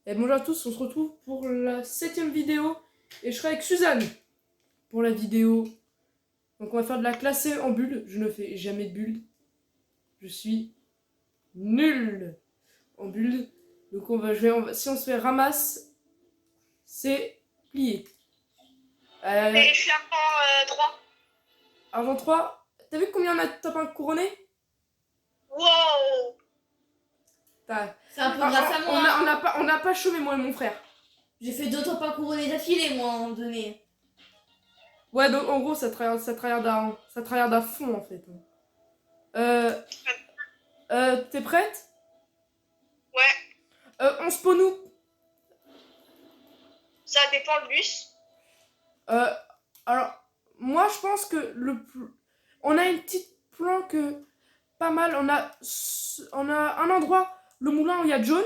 Et bonjour à tous, on se retrouve pour la 7ème vidéo et je serai avec Suzanne pour la vidéo. Donc on va faire de la classée en bulle. Je ne fais jamais de bulle. Je suis nul en bulle. Donc si on se fait ramasse, c'est plié. Et je suis argent 3. Argent 3. T'as vu combien on a de top 1 couronné? Wow! C'est un peu grâce à moi. On n'a pas chômé, moi et mon frère. J'ai fait 2 top 1 couronnés d'affilée, moi, à un moment donné. Ouais, donc en gros, ça tryhard à fond en fait. T'es prête? Ouais, On spawn où? ça dépend le bus. Alors, moi je pense que on a une petite planque pas mal. On a un endroit, le moulin où il y a Jones,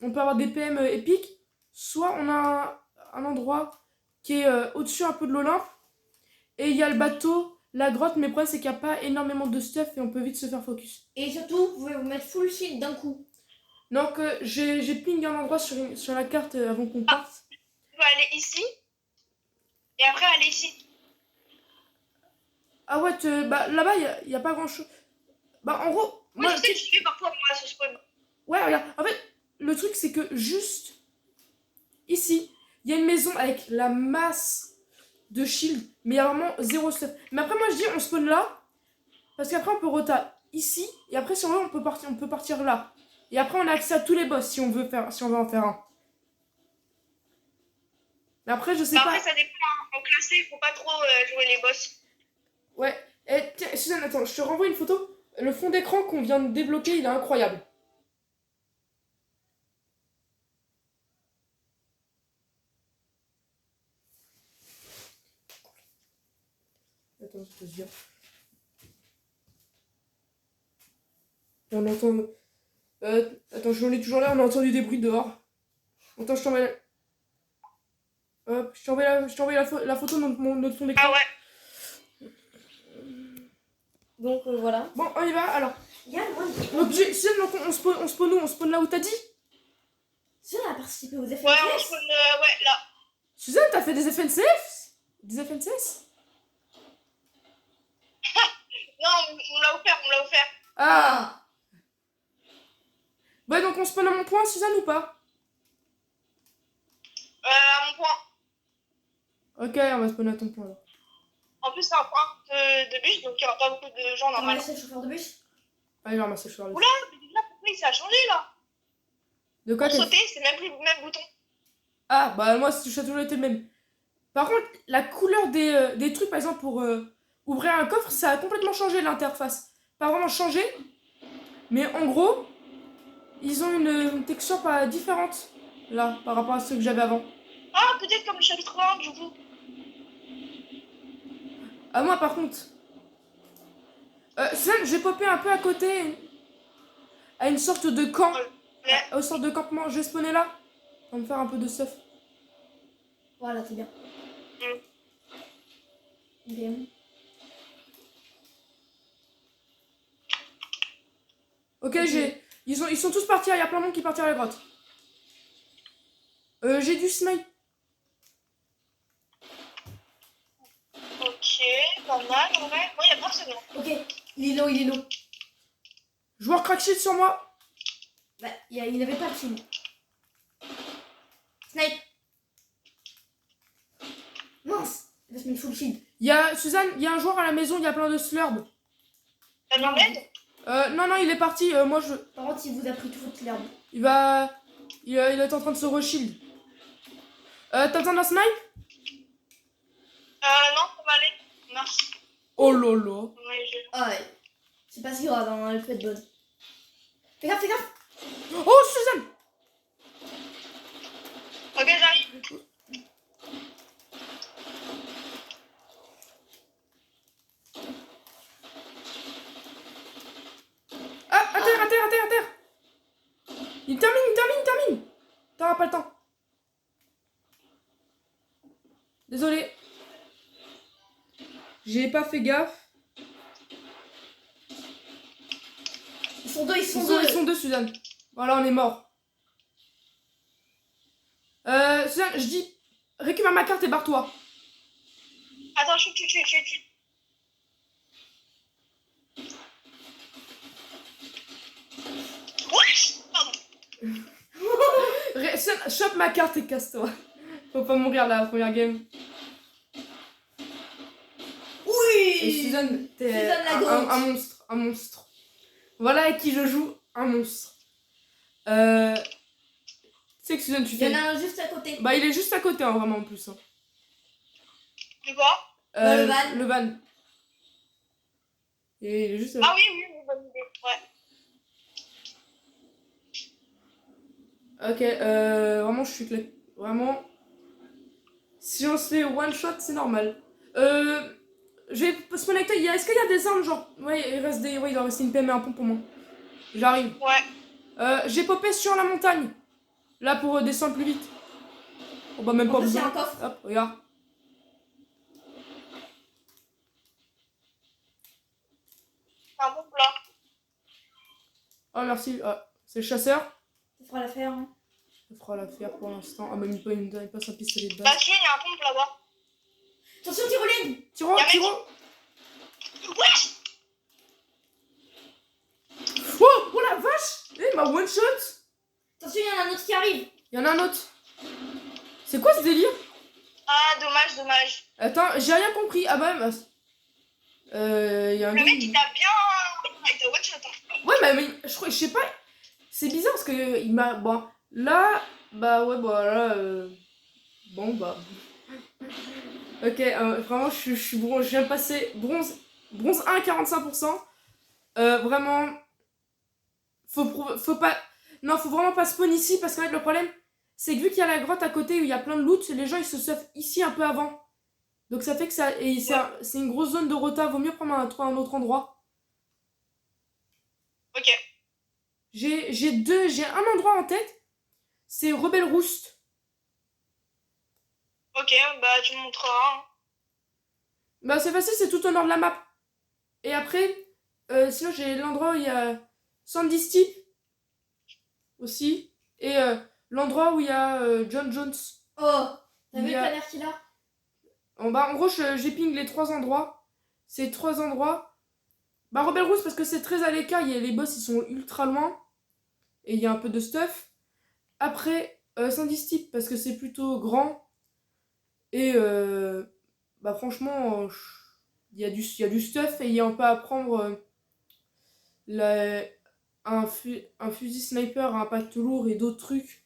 on peut avoir des PM épiques. Soit on a un endroit qui est au-dessus un peu de l'Olympe. Et il y a le bateau, la grotte, mais le problème c'est qu'il n'y a pas énormément de stuff et on peut vite se faire focus. Et surtout, vous pouvez vous mettre full shield d'un coup. Donc j'ai ping un endroit sur la carte avant qu'on parte. Tu vas aller ici. Et après aller ici. Ah ouais, bah, là-bas il y a pas grand chose. Bah en gros, Moi, je sais que je fais parfois moi ce spawn. ouais, regarde. En fait, le truc c'est que juste ici, il y a une maison avec la masse de shield, mais il y a vraiment zéro stuff. Mais après, moi je dis on spawn là, parce qu'après on peut rota ici, et après si on veut on peut partir là. Et après on a accès à tous les boss si on veut en faire un. Mais après je sais pas. Après ça dépend, en classé, faut pas trop jouer les boss. Ouais. Et tiens, Suzanne, attends, je te renvoie une photo. Le fond d'écran qu'on vient de débloquer, il est incroyable. Attends, je te jure. On entend... attends, j'en ai toujours là, on a entendu des bruits dehors. Attends, je t'envoie Hop, je t'envoie la photo de notre fond d'écran. Ah ouais. Donc voilà. Bon, on y va, alors. Donc, Suzanne, donc on spawn où? On spawn là où t'as dit? Suzanne a participé aux FNCS. Ouais, on spawn ouais, là. Suzanne, t'as fait des FNCF? Des FNCS? Non, on l'a offert. Ah. Ouais, donc on spawn à mon point, Suzanne, ou pas? À mon point. Ok, on va spawn à ton point alors. En plus, c'est un point de bus, donc il n'y aura pas beaucoup de gens normalement. C'est le chauffeur de bus. Allez, ramasser le chauffeur. Oula, mais déjà, pourquoi ça a changé là? De quoi Pour sauter, c'est même plus le même bouton. Ah, bah moi, ça a toujours été le même. Par contre, la couleur des trucs, par exemple, pour ouvrir un coffre, ça a complètement changé l'interface. Pas vraiment changé, mais en gros, ils ont une texture pas différente, là, par rapport à ceux que j'avais avant. Ah, peut-être comme le chapitre 1 du coup. Ah, moi, par contre... Suzanne, j'ai popé un peu à côté, à une sorte de camp, Ouais. au sorte de campement. Je vais spawner là, pour me faire un peu de stuff. Voilà, c'est bien. Bien. Ok, ils sont tous partis, il y a plein de monde qui est parti à la grotte. J'ai du snipe. Ok, pas mal en vrai. Moi, il y a personne. Ok, il est low. Joueur crack shit sur moi. Bah, il avait pas de shield. Snipe. Mince. Il va se mettre full shield. Suzanne, il y a un joueur à la maison, il y a plein de slurb. T'as bien l'aide? Non, il est parti. Moi, je... Par contre, il vous a pris toute l'herbe. Il va... Il est en train de se reshield. T'as besoin d'un snipe? Non, on va aller. Merci. Oh lolo. Ah ouais. C'est pas si grave, hein, elle peut être bonne. Fais gaffe. Oh, Suzanne! Ok, j'arrive. Ah, à terre! Il termine! T'auras pas le temps. Désolé. J'ai pas fait gaffe. Ils sont deux, Ils sont deux, Suzanne. Voilà, on est mort. Suzanne, je dis, récupère ma carte et barre-toi. Attends, chut. Wesh! Pardon. Suzanne, chope ma carte et casse-toi. Faut pas mourir la première game. Oui. Et Suzanne, t'es Suzanne la goat. un monstre. Voilà avec qui je joue, un monstre. Tu sais que Suzanne, tu Il y en fais... a un juste à côté. Bah, il est juste à côté, hein, vraiment, en plus. Hein. Tu vois? Le van. Le van. Et il est juste... Ah oui, bonne idée. Ouais. Ok, vraiment, je suis claqué. Vraiment... Si on se fait one shot, c'est normal. Je vais se connecter. Est-ce qu'il y a des armes, genre... Ouais, il reste des... Ouais, il doit rester une PM et un pont pour moi. J'arrive. Ouais. J'ai popé sur la montagne. Là, pour descendre plus vite. Oh bah, même En pas plus, il y a besoin. un coffre. Hop, regarde. C'est un bon plat. Oh, merci. Ah, c'est le chasseur. Ça fera l'affaire. Hein. Ça fera l'affaire pour l'instant. Ah, même il passe un pistolet de Bah, base. si, il y a un pompe là-bas. Attention, tyrolienne. Tiro, Y'a un mec. tiro. Wesh! Oh la vache. Eh, ma one shot. Attention, il y en a un autre qui arrive. Il y en a un autre. C'est quoi ce délire? Ah, dommage. Attends, j'ai rien compris. Ah bah, il y a un Le gars, mec, il t'a bien. Il t'a one shot. Ouais, mais je sais pas. C'est bizarre parce que il m'a. Bon, là. Bah, ouais, bah là. Bon, bah. Ok, vraiment, je suis bronze. Je viens de passer bronze 1 45%. Vraiment. Faut pas. Non, faut vraiment pas spawn ici parce qu'en fait, le problème, c'est que vu qu'il y a la grotte à côté où il y a plein de loot, les gens ils se sauvent ici un peu avant. Donc ça fait que ça. Et c'est une grosse zone de rota. Vaut mieux prendre un autre endroit. Ok. J'ai un endroit en tête. C'est Rebelle Roost. Ok, bah, tu me montreras. Bah c'est facile, c'est tout au nord de la map. Et après, sinon j'ai l'endroit où il y a Sandy Steep aussi. Et l'endroit où il y a John Jones. Oh, t'as Il vu y le a- planner qu'il a? En gros, j'ai ping les 3 endroits. Ces 3 endroits. Bah Rebelle Roost parce que c'est très à l'écart. Les boss ils sont ultra loin. Et il y a un peu de stuff. Après, Sandy Steep parce que c'est plutôt grand. Et bah franchement, il y a du stuff et on peut apprendre un fusil sniper, un impact lourd et d'autres trucs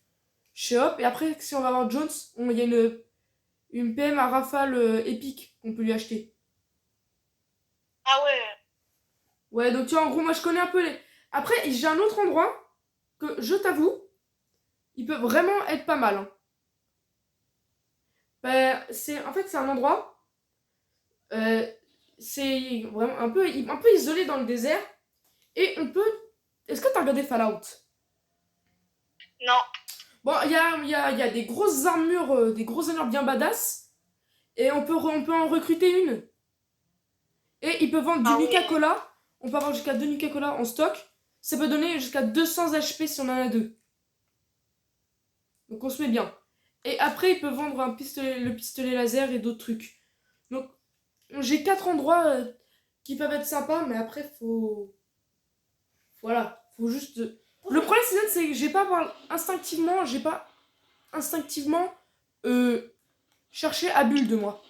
chez Hop. Et après, si on va voir Jones, il y a une PM à rafale épique qu'on peut lui acheter. Ah ouais. Ouais, donc tu vois, en gros, moi je connais un peu les... Après, j'ai un autre endroit que, je t'avoue, il peut vraiment être pas mal. Hein. Bah, en fait, c'est un endroit... c'est vraiment un peu isolé dans le désert. Et on peut... Est-ce que t'as regardé Fallout? Non. Bon, il y a des grosses armures bien badass. Et on peut en recruter une. Et ils peuvent vendre du Nuka-Cola. On peut avoir jusqu'à 2 Nuka-Cola en stock. Ça peut donner jusqu'à 200 HP si on en a 2. Donc on se met bien. Et après, ils peuvent vendre le pistolet laser et d'autres trucs. Donc, j'ai 4 endroits qui peuvent être sympas, mais après, Voilà, faut juste... Le problème, c'est que j'ai pas instinctivement cherché à bulle de moi.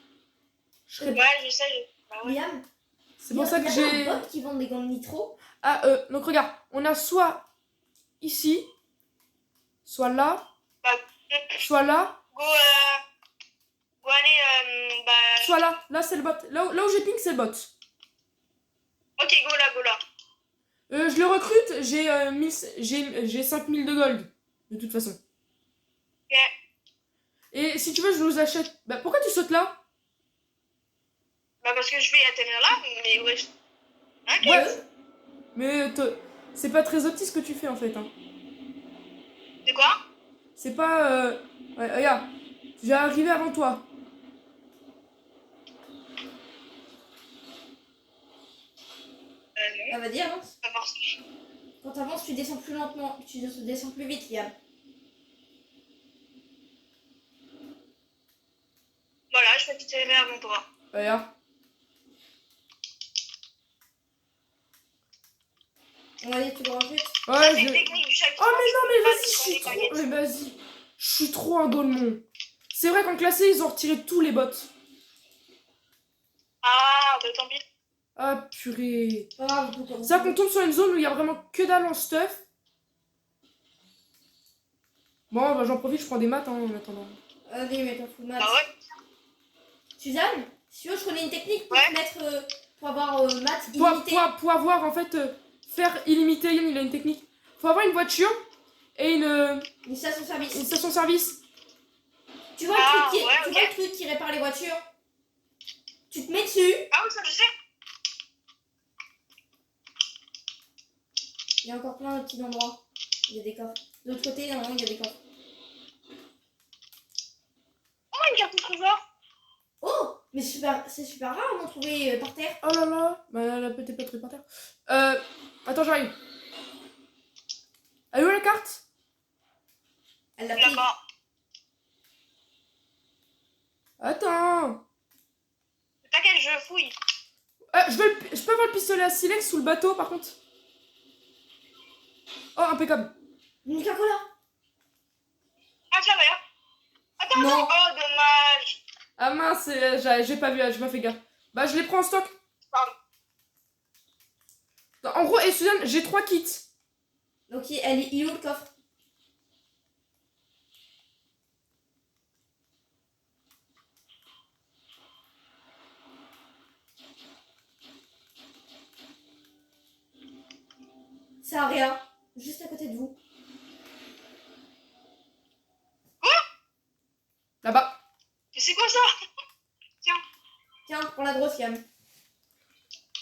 Ouais, je sais. Bah ouais. Liam, C'est pour ça que il y j'ai... a un bot qui vend des gants de nitro. Ah, donc regarde, on a soit ici, soit là, Bah, soit là, go aller, bah... soit là. Là, c'est le bot. Là où j'ai ping, c'est le bot. Ok, go là. Je le recrute, j'ai 5000 de gold, de toute façon. Ok. Et si tu veux, je nous achète... Bah, pourquoi tu sautes là? Bah parce que je vais atterrir là, mais ouais. Ok. Ouais, mais c'est pas très optique ce que tu fais en fait. Hein. C'est quoi? C'est pas... Ouais, regarde, j'ai arrivé avant toi. Non, Ça va dire, non? pas forcément. Quand t'avances, tu descends plus lentement. Tu descends plus vite, Liam. serré avant toi. Regarde. Allez, tu le rajoutes. Ça, Ouais, c'est une technique du chat qui Oh mais non, mais vas-y, je sur suis les trop... baguettes. Mais vas-y. Je suis trop un golemon. C'est vrai qu'en classé, ils ont retiré tous les bots. Ah, bah tant pis. Ah, purée. Pas grave, pourquoi Ça qu'on tombe sur une zone où il y a vraiment que dalle en stuff. Bon, bah j'en profite, je prends des maths hein, en attendant. Allez, mais t'en fous, maths. Bah ouais. Suzanne, si tu veux, je connais une technique pour Ouais. te mettre... pour avoir maths Pour, illimité. pour avoir en fait... faire illimité, Yann, il a une technique. Faut avoir une voiture et une Une station-service. station-service. Tu vois, Ah, le truc ouais, tu ok. vois le truc qui répare les voitures? Tu te mets dessus. Ah oui, ça je sais. Il y a encore plein de petits endroits. Il y a des coffres. De l'autre côté, normalement, il y a des coffres. Oh, une carte au trésor. Oh, mais c'est super rare d'en trouver par terre. Oh là là. Bah elle a peut-être pas trouvé par terre. Attends, j'arrive. Elle est où la carte? Elle l'a pris. Là-bas. Attends. T'inquiète, je fouille. Je peux avoir le pistolet à silex sous le bateau par contre. Oh, impeccable. Une Coca-Cola. Ah tiens, regarde. Attends, Non. attends. Oh, dommage. Ah mince, j'ai pas vu, j'ai pas fait gaffe. Bah je les prends en stock. Pardon. En gros, et Suzanne, j'ai 3 kits. Donc, il est où le coffre? C'est Aria, juste à côté de vous. Là-bas. Mais c'est quoi ça? Tiens, prends la grosse gamme.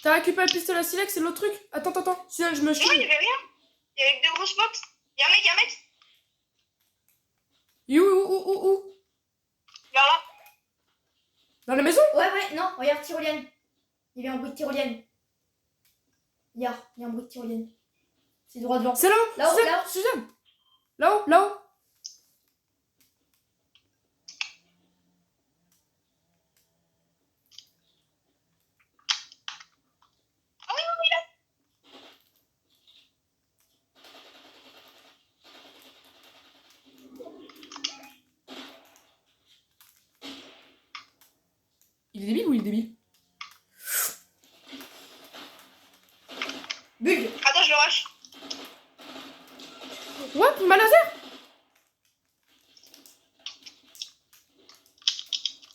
T'as récupéré le pistolet à silex, c'est l'autre truc? Attends. Suzanne, je me Non, il y suis. avait rien. Il y avait que de grosses potes. Y'a un mec. Où? Vers là. Dans la maison? Ouais, non, regarde, tyrolienne. Il y avait un bruit de tyrolienne. Il y a un bruit de tyrolienne. C'est droit devant. C'est là-haut. Là-haut, Suzanne, là-haut. Suzanne. Là-haut. Ah oui, là. Il est débile ou il est débile? Bulgue. Attends, je le rush. Ouais, pour ma laser.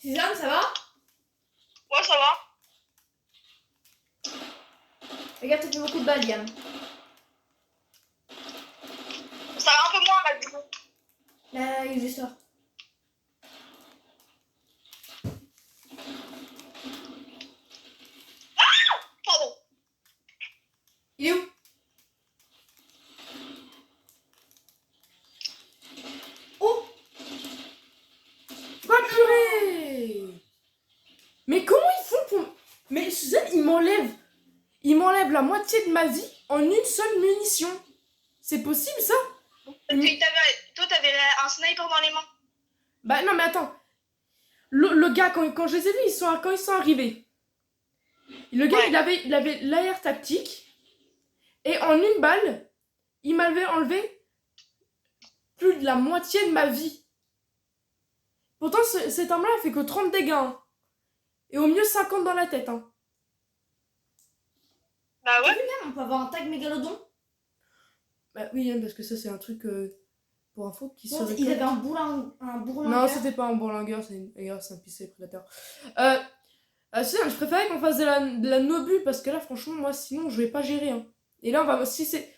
Suzanne, ça va? Ouais, ça va. Regarde, t'as fait beaucoup de balles, Yann. Ça va un peu moins là, du coup. Là, il est juste là. Pardon. Il est où? Oh! Ah purée. Mais comment ils font pour... Mais Suzanne, il m'enlève la moitié de ma vie en une seule munition. C'est possible ça? Toi, t'avais un sniper dans les mains. Bah non mais attends. Le gars, quand je les ai vus, quand ils sont arrivés. Le gars, Ouais. il avait l'AR tactique. Et en une balle, il m'avait enlevé plus de la moitié de ma vie. Pourtant, cette arme-là, elle fait que 30 dégâts. Hein. Et au mieux 50 dans la tête. Hein. Bah ouais. On peut avoir un tag mégalodon. Bah oui, hein, parce que ça, c'est un truc pour info qui se Ils récolte. avaient un bourlingueur. Non, c'était pas un bourlingueur, c'est un pistolet prédateur. Sinon, je préférais qu'on fasse de la no-bulle parce que là, franchement, moi, sinon, je vais pas gérer. Hein. Et là, on va. Si c'est.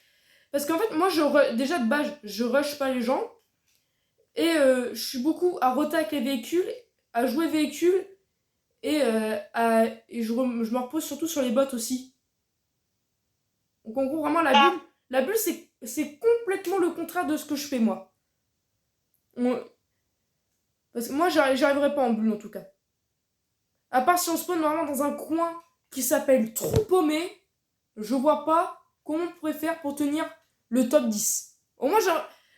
Parce qu'en fait, moi, déjà de base, je rush pas les gens. Et je suis beaucoup à roter avec les véhicules, à jouer véhicules. Et je me repose surtout sur les bots aussi. Donc, en gros, vraiment, la bulle, c'est complètement le contraire de ce que je fais, moi. Parce que moi, j'arriverai pas en bulle, en tout cas. À part si on spawn vraiment dans un coin qui s'appelle Trou Paumé, je vois pas comment on pourrait faire pour tenir le top 10. Au moins,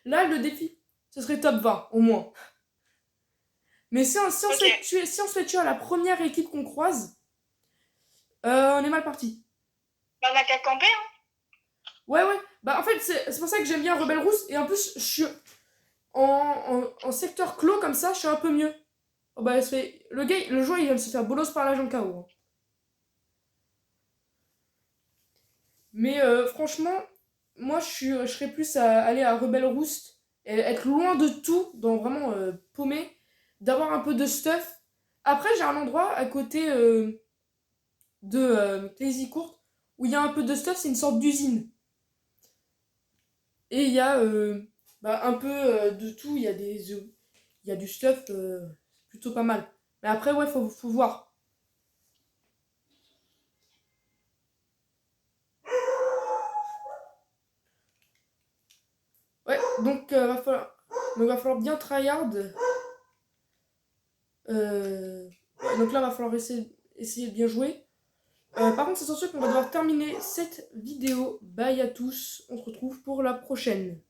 là, le défi, ce serait top 20, au moins. Mais si on se Ok. fait tuer, si on se fait tuer à la première équipe qu'on croise, on est mal parti. Bah, on a qu'à camper, hein. Ouais, ouais. Bah, en fait, c'est pour ça que j'aime bien Rebelle Rousse. Et en plus, je suis en secteur clos comme ça, je suis un peu mieux. Oh, bah, le joueur, il vient de se faire bolos par l'agent KO. Mais franchement, moi, je serais plus à aller à Rebelle Rousse et être loin de tout, dans vraiment paumé, d'avoir un peu de stuff. Après, j'ai un endroit à côté de Crazy Court où il y a un peu de stuff, c'est une sorte d'usine. Et il y a un peu de tout, il y a du stuff plutôt pas mal. Mais après, ouais, faut voir. Ouais, donc va falloir bien tryhard. Ouais, donc là, va falloir essayer de bien jouer. Par contre, c'est sûr qu'on va devoir terminer cette vidéo. Bye à tous, on se retrouve pour la prochaine.